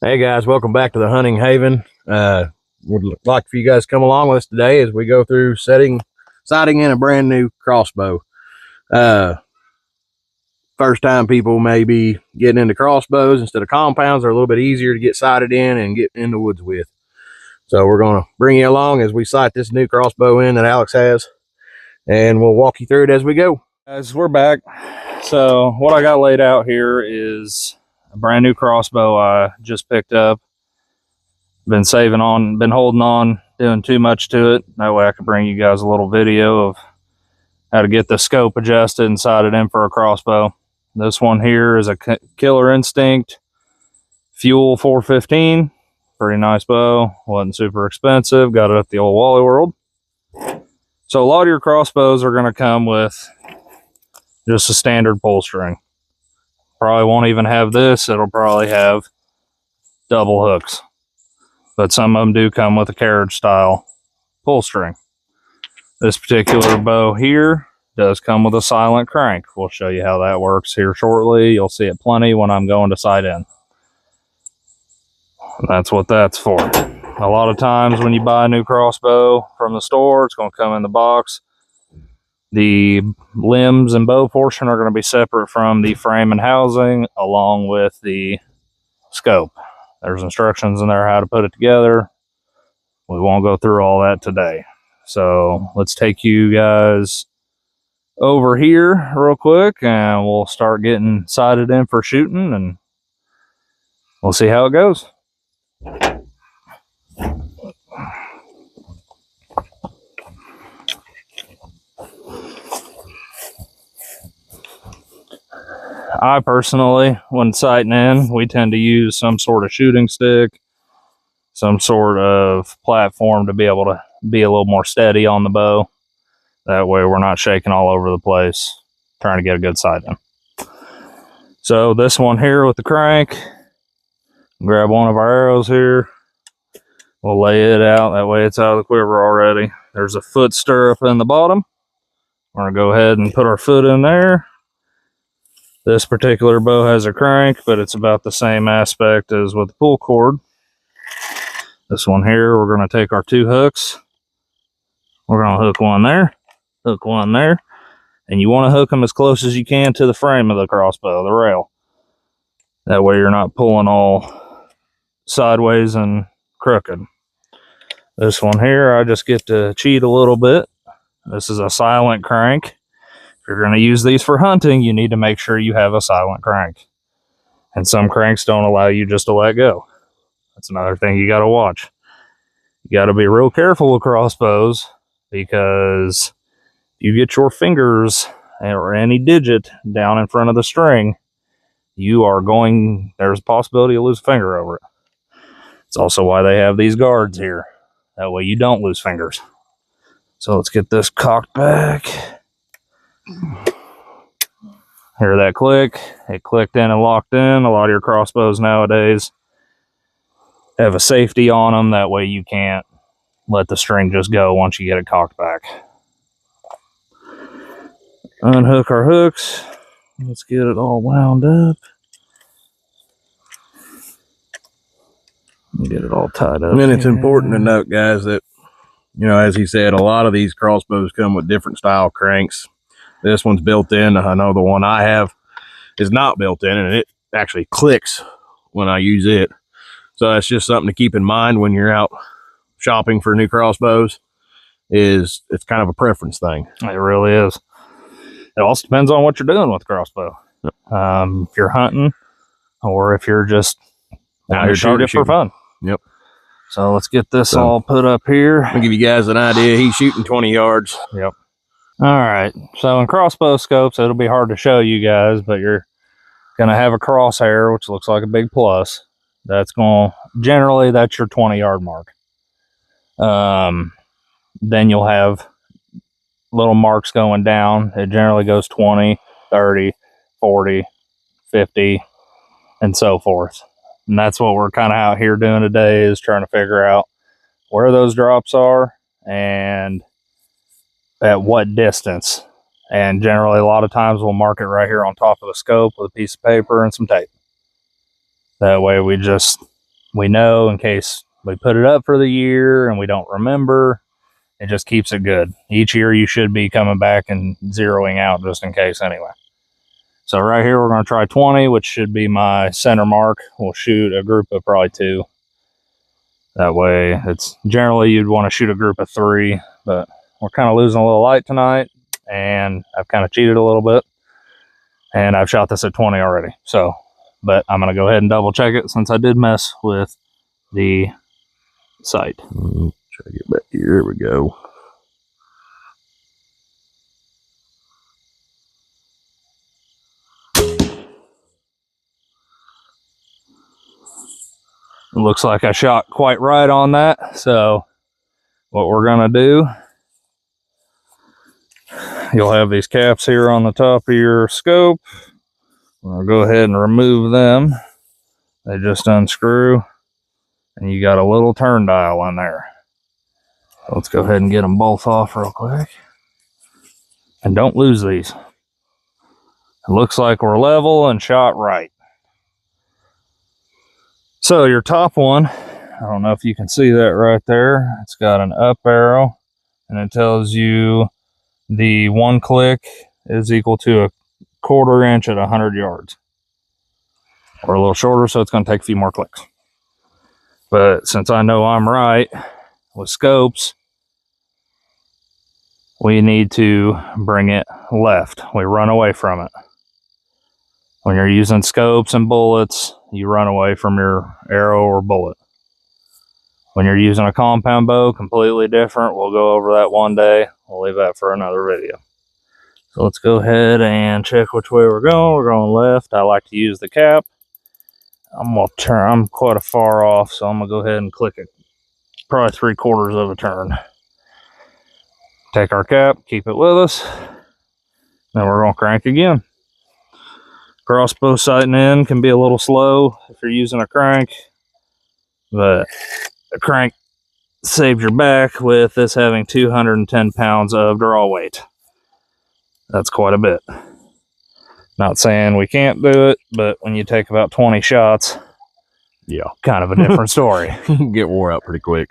Hey guys, welcome back to the Hunting Haven. Would like for you guys to come along with us today as we go through sighting in a brand new crossbow. First time people may be getting into crossbows instead of compounds. They're a little bit easier to get sighted in and get in the woods with. So we're going to bring you along as we sight this new crossbow in that Alex has, and we'll walk you through it as we go. Guys, we're back. So what I got laid out here is a brand new crossbow I just picked up. Been holding on, doing too much to it. That way I could bring you guys a little video of how to get the scope adjusted and sighted in for a crossbow. This one here is a Killer Instinct Fuel 415. Pretty nice bow. Wasn't super expensive. Got it at the old Wally World. So a lot of your crossbows are going to come with just a standard pull string. Probably won't even have this. It'll probably have double hooks. But some of them do come with a carriage style pull string. This particular bow here does come with a silent crank. We'll show you how that works here shortly. You'll see it plenty when I'm going to sight in. And that's what that's for. A lot of times when you buy a new crossbow from the store, it's going to come in the box. The limbs and bow portion are going to be separate from the frame and housing, along with the scope. There's instructions in there how to put it together. We won't go through all that today. So let's take you guys over here real quick and we'll start getting sighted in for shooting and we'll see how it goes. I personally, when sighting in, we tend to use some sort of shooting stick, some sort of platform to be able to be a little more steady on the bow. That way we're not shaking all over the place, trying to get a good sight in. So this one here with the crank, grab one of our arrows here. We'll lay it out, that way it's out of the quiver already. There's a foot stirrup in the bottom. We're gonna go ahead and put our foot in there. This particular bow has a crank, but it's about the same aspect as with the pull cord. This one here, we're going to take our two hooks. We're going to hook one there, and you want to hook them as close as you can to the frame of the crossbow, the rail. That way you're not pulling all sideways and crooked. This one here, I just get to cheat a little bit. This is a silent crank. If you're going to use these for hunting, you need to make sure you have a silent crank. And some cranks don't allow you just to let go. That's another thing you got to watch. You got to be real careful with crossbows because you get your fingers or any digit down in front of the string, there's a possibility you'll lose a finger over it. It's also why they have these guards here. That way you don't lose fingers. So let's get this cocked back. Hear that click? It clicked in and locked in. A lot of your crossbows nowadays have a safety on them. That way you can't let the string just go once you get it cocked back. Unhook our hooks. Let's get it all wound up. Get it all tied up. And then it's important to note, guys, that, as he said, a lot of these crossbows come with different style cranks. This one's built in. I know the one I have is not built in, and it actually clicks when I use it. So that's just something to keep in mind when you're out shopping for new crossbows. It's kind of a preference thing. It really is. It also depends on what you're doing with the crossbow. If you're hunting or if you're just wanting to shoot it for fun. Yep. So let's get this all put up here. I'll give you guys an idea. He's shooting 20 yards. Yep. All right. So in crossbow scopes, it'll be hard to show you guys, but you're going to have a crosshair, which looks like a big plus. Generally, that's your 20-yard mark. Then you'll have little marks going down. It generally goes 20, 30, 40, 50, and so forth. And that's what we're kind of out here doing today, is trying to figure out where those drops are and at what distance. And generally, a lot of times we'll mark it right here on top of the scope with a piece of paper and some tape. That way we just we know in case we put it up for the year and we don't remember. It just keeps it good. Each year you should be coming back and zeroing out just in case anyway. So right here we're going to try 20, which should be my center mark. We'll shoot a group of probably 2. That way it's generally you'd want to shoot a group of 3, but we're kind of losing a little light tonight and I've kind of cheated a little bit and I've shot this at 20 already. So, but I'm going to go ahead and double check it since I did mess with the sight. Try to get back here. Here we go. It looks like I shot quite right on that. So what we're going to do, you'll have these caps here on the top of your scope. We'll go ahead and remove them. They just unscrew and you got a little turn dial in there. So let's go ahead and get them both off real quick. And don't lose these. It looks like we're level and shot right. So your top one, I don't know if you can see that right there. It's got an up arrow and it tells you the 1 click is equal to a 1/4 inch at 100 yards. Or a little shorter, so it's going to take a few more clicks. But since I know I'm right with scopes, we need to bring it left. We run away from it. When you're using scopes and bullets, you run away from your arrow or bullet. When you're using a compound bow, completely different. We'll go over that one day. We'll leave that for another video. So let's go ahead and check which way we're going. We're going left. I like to use the cap. I'm gonna turn. I'm quite a far off, so I'm gonna go ahead and click it. Probably 3/4 of a turn. Take our cap, keep it with us. Then we're gonna crank again. Crossbow sighting in can be a little slow if you're using a crank, but a crank saves your back with this having 210 pounds of draw weight. That's quite a bit. Not saying we can't do it, but when you take about 20 shots, Yeah, kind of a different story. you can get wore out pretty quick.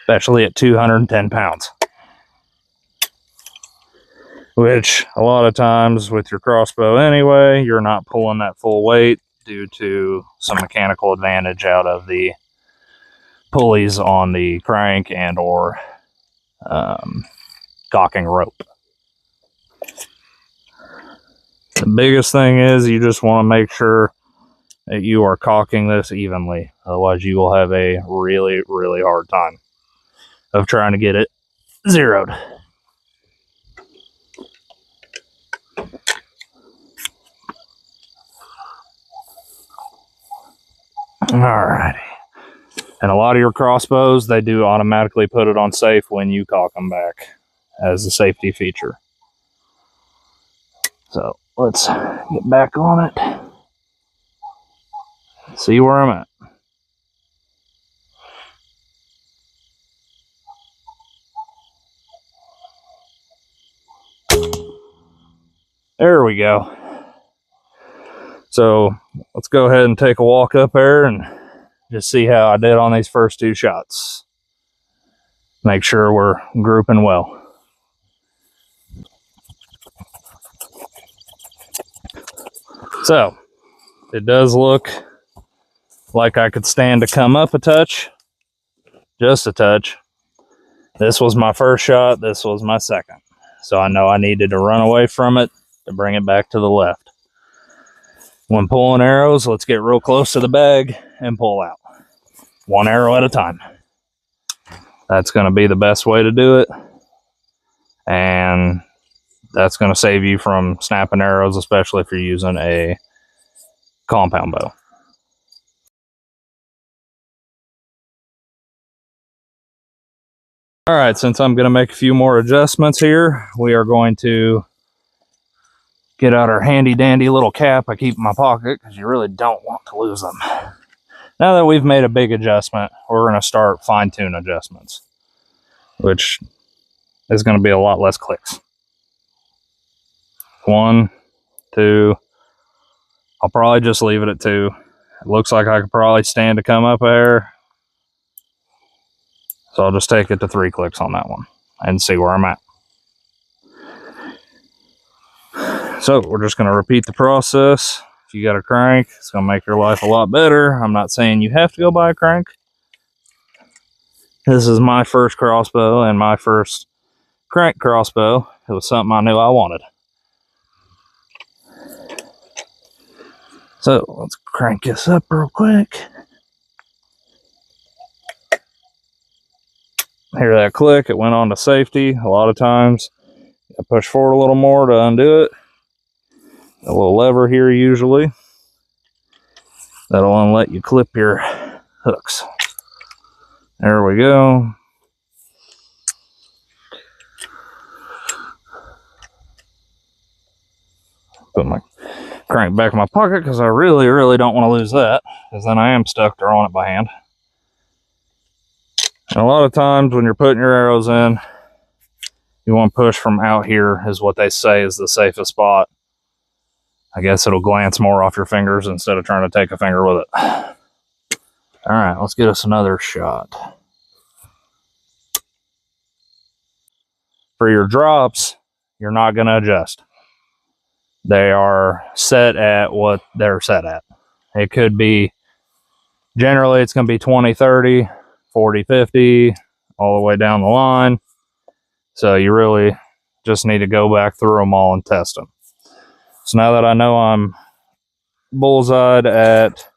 Especially at 210 pounds. Which a lot of times with your crossbow anyway, you're not pulling that full weight due to some mechanical advantage out of the pulleys on the crank and or cocking rope. The biggest thing is you just want to make sure that you are cocking this evenly. Otherwise you will have a really, really hard time of trying to get it zeroed. Alrighty. And a lot of your crossbows, they do automatically put it on safe when you cock them back as a safety feature. So let's get back on it. See where I'm at. There we go. So let's go ahead and take a walk up there and just see how I did on these first 2 shots. Make sure we're grouping well. So it does look like I could stand to come up a touch, just a touch. This was my first shot. This was my second. So I know I needed to run away from it to bring it back to the left. When pulling arrows, let's get real close to the bag and pull out. 1 arrow at a time. That's going to be the best way to do it. And that's going to save you from snapping arrows, especially if you're using a compound bow. All right, since I'm going to make a few more adjustments here, we are going to get out our handy dandy little cap I keep in my pocket because you really don't want to lose them. Now that we've made a big adjustment, we're going to start fine-tune adjustments, which is going to be a lot less clicks. 1, 2, I'll probably just leave it at 2. It looks like I could probably stand to come up there. So I'll just take it to 3 clicks on that one and see where I'm at. So we're just going to repeat the process. If you got a crank, it's going to make your life a lot better. I'm not saying you have to go buy a crank. This is my first crossbow and my first crank crossbow. It was something I knew I wanted. So let's crank this up real quick. Hear that click? It went on to safety. A lot of times I push forward a little more to undo it. A little lever here usually. That'll let you clip your hooks. There we go. Put my crank back in my pocket because I really don't want to lose that, because then I am stuck throwing it by hand. And a lot of times when you're putting your arrows in, you want to push from out here is what they say is the safest spot. I guess it'll glance more off your fingers instead of trying to take a finger with it. All right, let's get us another shot. For your drops, you're not going to adjust. They are set at what they're set at. It could be, generally it's going to be 20, 30, 40, 50, all the way down the line. So you really just need to go back through them all and test them. So now that I know I'm bullseyed at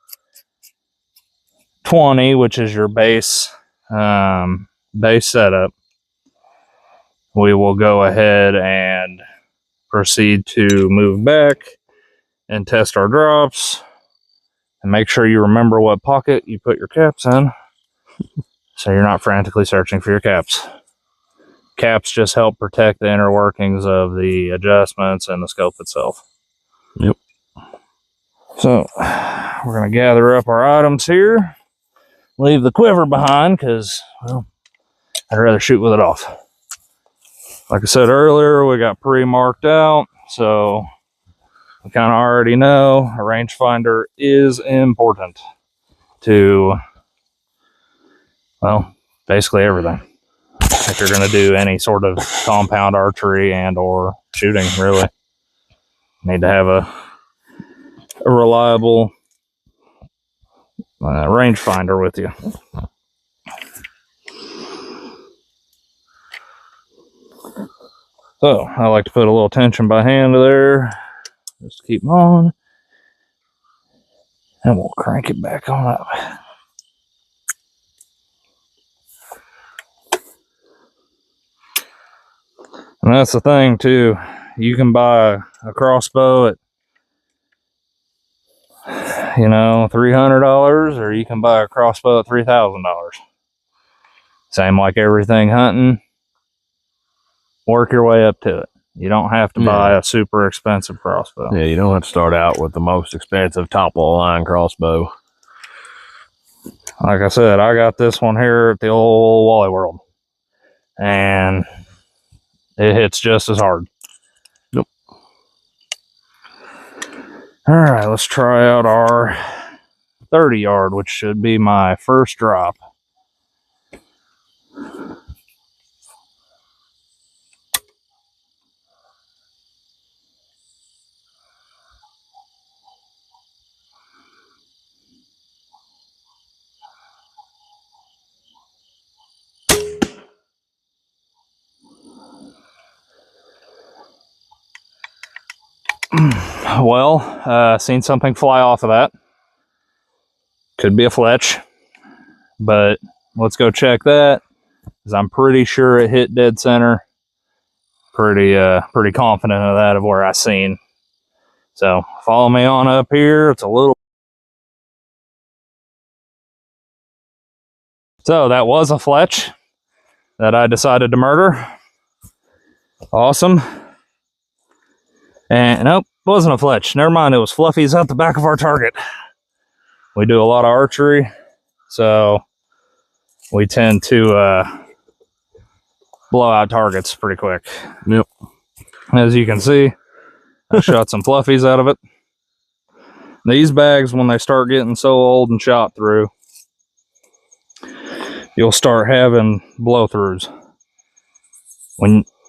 20, which is your base setup, we will go ahead and proceed to move back and test our drops, and make sure you remember what pocket you put your caps in so you're not frantically searching for your caps. Caps just help protect the inner workings of the adjustments and the scope itself. Yep. So we're going to gather up our items here, leave the quiver behind because, well, I'd rather shoot with it off. Like I said earlier, we got pre-marked out, so we kind of already know a rangefinder is important to, well, basically everything. If you're going to do any sort of compound archery and or shooting, really, you need to have a reliable rangefinder with you. So I like to put a little tension by hand there, just to keep them on, and we'll crank it back on up. And that's the thing too, you can buy a crossbow at, you know, $300, or you can buy a crossbow at $3,000. Same like everything hunting, work your way up to it. You don't have to buy a super expensive crossbow. Yeah, you don't have to start out with the most expensive top of the line crossbow. Like I said, I got this one here at the old Wally World, and it hits just as hard. Nope. All right, let's try out our 30 yard, which should be my first drop. Well, seen something fly off of that. Could be a fletch, but let's go check that, because I'm pretty sure it hit dead center. Pretty confident of that, of where I seen. So follow me on up here. It's a little. So that was a fletch that I decided to murder. Awesome. And nope, wasn't a fletch. Never mind, it was fluffies out the back of our target. We do a lot of archery, so we tend to blow out targets pretty quick. Yep. As you can see, I shot some fluffies out of it. These bags, when they start getting so old and shot through, you'll start having blow-throughs.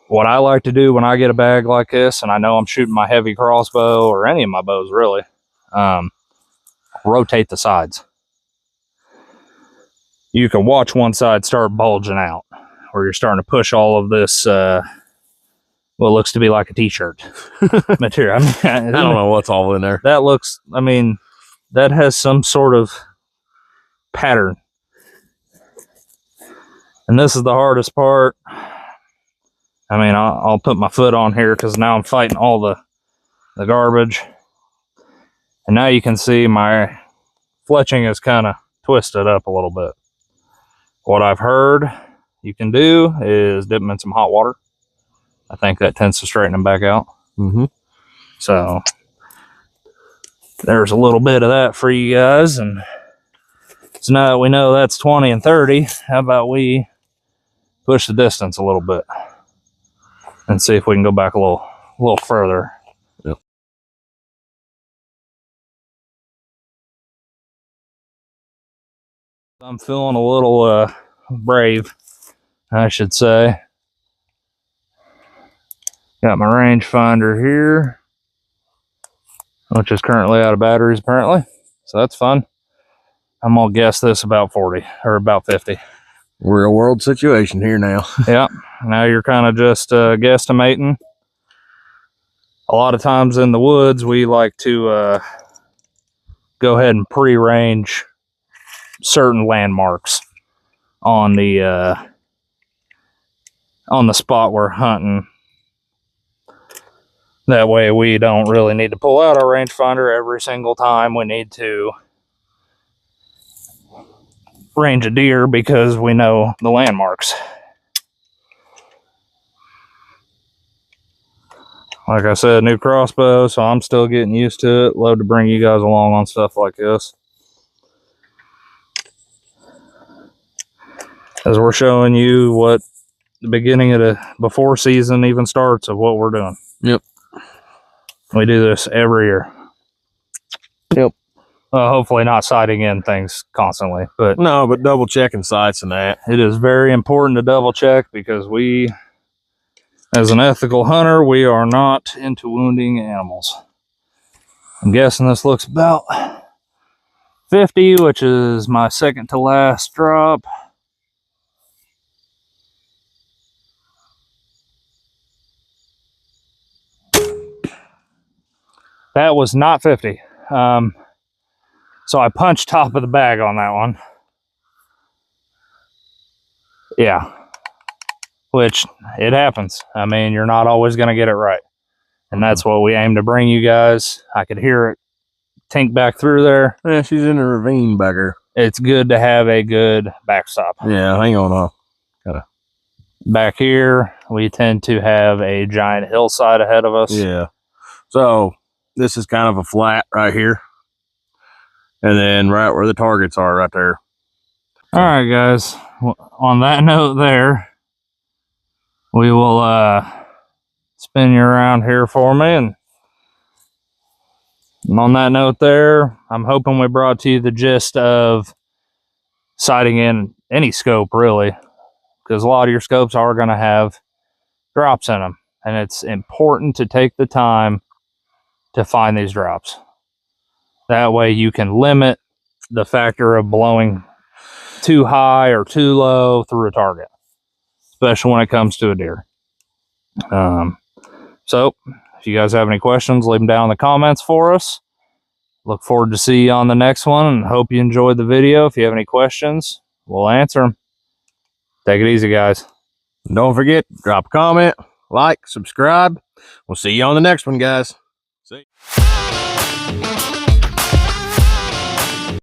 What I like to do when I get a bag like this, and I know I'm shooting my heavy crossbow or any of my bows really, rotate the sides. You can watch one side start bulging out, where you're starting to push all of this, what looks to be like a t-shirt material. I mean, I don't know what's all in there. That looks, I mean, that has some sort of pattern. And this is the hardest part. I mean, I'll put my foot on here because now I'm fighting all the garbage. And now you can see my fletching is kind of twisted up a little bit. What I've heard you can do is dip them in some hot water. I think that tends to straighten them back out. So there's a little bit of that for you guys. And so now that we know that's 20 and 30, how about we push the distance a little bit and see if we can go back a little further. Yep. I'm feeling a little brave, I should say. Got my rangefinder here, which is currently out of batteries apparently, so that's fun. I'm gonna guess this about 40 or about 50. Real world situation here now. Yeah, now you're kind of just guesstimating. A lot of times in the woods, we like to go ahead and pre-range certain landmarks on the spot we're hunting. That way we don't really need to pull out our rangefinder every single time we need to range a deer because we know the landmarks. Like I said, new crossbow, so I'm still getting used to it. Love to bring you guys along on stuff like this, as we're showing you what the beginning of the before season even starts of what we're doing. Yep. We do this every year. Yep. Hopefully not sighting in things constantly, but no, but double checking sights and that. It is very important to double check because we, as an ethical hunter, we are not into wounding animals. I'm guessing this looks about 50, which is my second to last drop. That was not 50. So I punched top of the bag on that one. Yeah, which it happens. I mean, you're not always going to get it right. And that's what we aim to bring you guys. I could hear it tink back through there. Yeah, she's in a ravine back here. It's good to have a good backstop. Yeah, hang on. Back here, we tend to have a giant hillside ahead of us. Yeah. So this is kind of a flat right here. And then right where the targets are right there. All right, guys. On that note there, we will spin you around here for me. And on that note there, I'm hoping we brought to you the gist of sighting in any scope, really. Because a lot of your scopes are going to have drops in them. And it's important to take the time to find these drops. That way you can limit the factor of blowing too high or too low through a target, especially when it comes to a deer. So if you guys have any questions, leave them down in the comments for us. Look forward to see you on the next one, and hope you enjoyed the video. If you have any questions, we'll answer them. Take it easy, guys. Don't forget, drop a comment, like, subscribe. We'll see you on the next one, guys. See you.